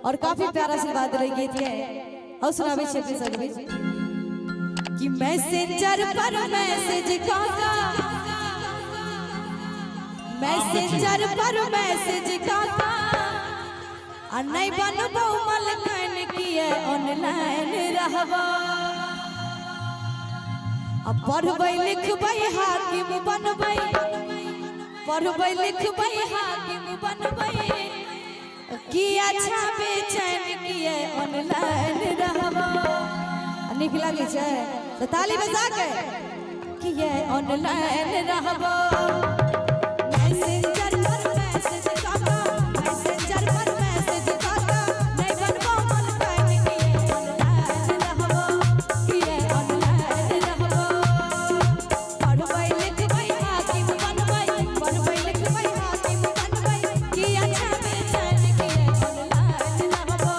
और काफी प्यारा सी बात रही गीत के और सुनावे छे सभी कि मैसेंजर पर मैसेज काका मैसेंजर पर मैसेज काका आ नहीं बनबो मलकन किए ऑनलाइन रहबो अब पढ़बै लिखबै हाकिम बनबै पढ़बै लिखबै हाकिम बनबै कि अच्छा बेचैन किए ऑनलाइन रहबो निक लागे छै तो ताली बजा के किए ऑनलाइन रहबो मैसेंजर पर मैसेज काका मैसेंजर पर मैसेज काका नहीं बनबो मलकन किए ऑनलाइन रहबो किए ऑनलाइन रहबो पढ़बै लिखबै हाकिम बनबै पढ़बै लिखबै हाकिम बनबै कि अच्छा बेचैन किए ऑनलाइन रहबो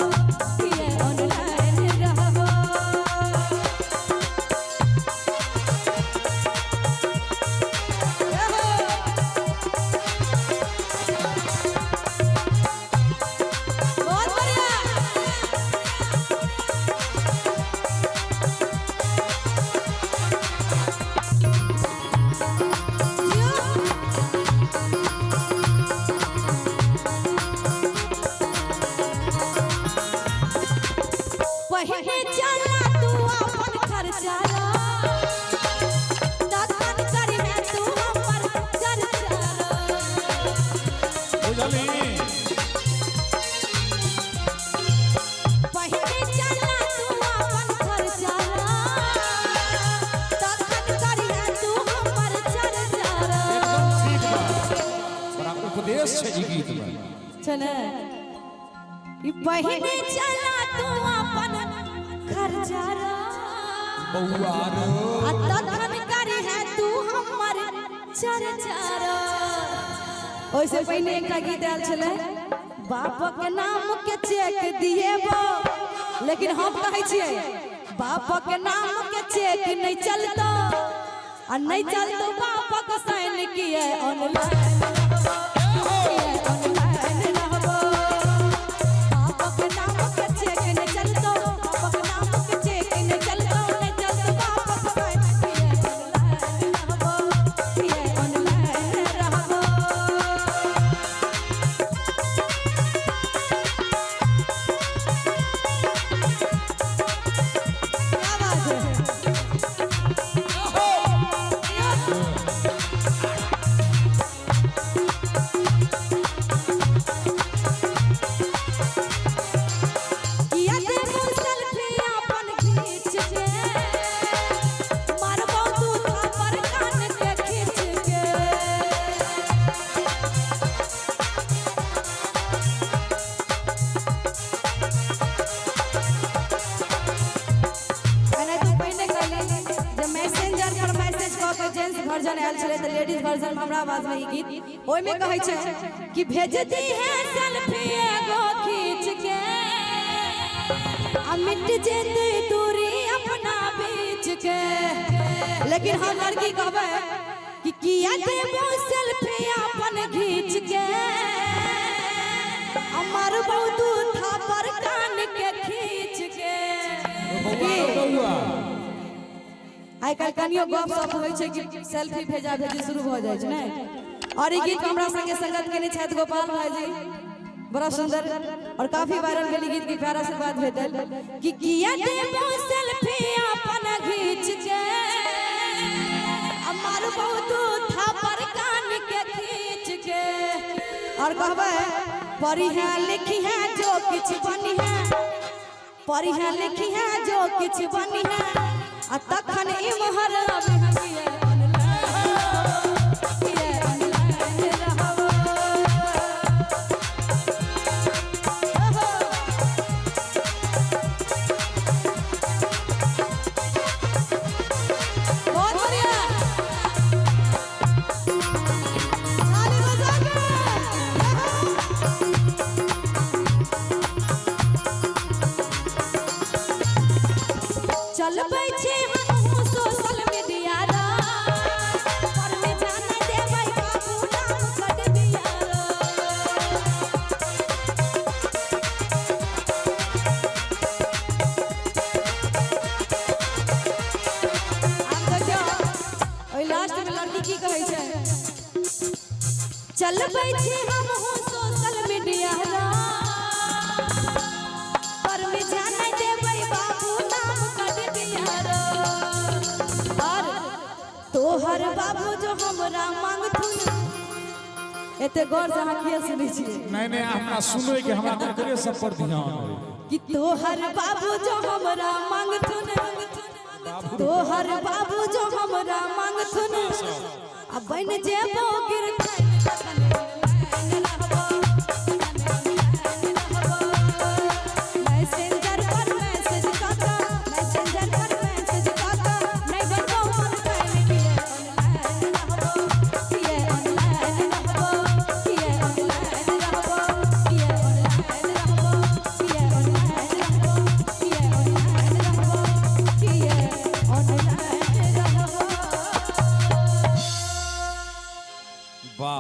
किए ऑनलाइन रहबो पहले चला तू अपन खर्चा दातन करी में तू हमर चर्चा पहले चला तू अपन खर्चा दातन करी में तू हमर चर्चा एकदम ठीक बा बड़ा उपदेश छै ई गीत में चले ई पहले चला तू अपन खर्चा बउआ रो आ तखन करी है तू हमर चर्चा ओइसे पहले एकटा गीत आयल छले बाप के नाम के चेक दिएबो लेकिन हम कहै छियै बाप के नाम के चेक नहीं चलतो आ नहीं चलतो बाप के साइन किए ऑनलाइन किए ऑनलाइन रहबो बाप के नाम के चेक नहीं चलतो बाप के नाम के चेक नहीं चलतो नहीं चलतो बाप के साइन किए ऑनलाइन रहबो किए ऑनलाइन रहबो क्या बात है किया दे सेल्फी अपन खींच के मारबो तू थापर कान के खींच के अने तू पहले कहले जे मैसेंजर पर मैसेज क के जेंट्स वर्जन आयल छले त लेडीज वर्जन हमरा आवाज में ई गीत ओइ में कहै छै कि भेज दी है सेल्फी एगो खींच के आ मिट जेते दूरी अपना बीच के लेकिन हम लड़की कहबे कि किया देबो सेल्फी अपन खींच के हमर बहु थापर कान के खींच के बउआ आई काल कनियो गप सप होय छै कि सेल्फी भेजा भेजी शुरू भ जाय छै नै और ई गीत हमरा संगे संगत केने छथि गोपाल भाईजी बड़ा सुंदर और काफी वायरल गेली गीत की प्यारा से बात भेटल कि किया देबो सेल्फी अपन खींच के हमार बहुत थापर कान के खींच के और कहबे पढ़ी है लिखी है जो कुछ बनी है पढ़ी है लिखी है जो कुछ बनी है आ तखन इमहर अभी चलबै छै हम सोशल मीडिया रा पर में जाना देबै बाबू नाम कट दिया रा चलबै छी हम हो सोशल मीडिया पर में जाने देबै बाबू नाम कट दिया रो और तोहर बाबू जो हमरा मांगथुन एते गौर से अहाँ किया सुनै छियै नहीं हमरा सुनै के हमरा ओकरे सब पर ध्यान कि तोहर बाबू जो हमरा मांगथुन तोहर बाबू जो हमरा मांगथुन अब बन जेबो गिरथुन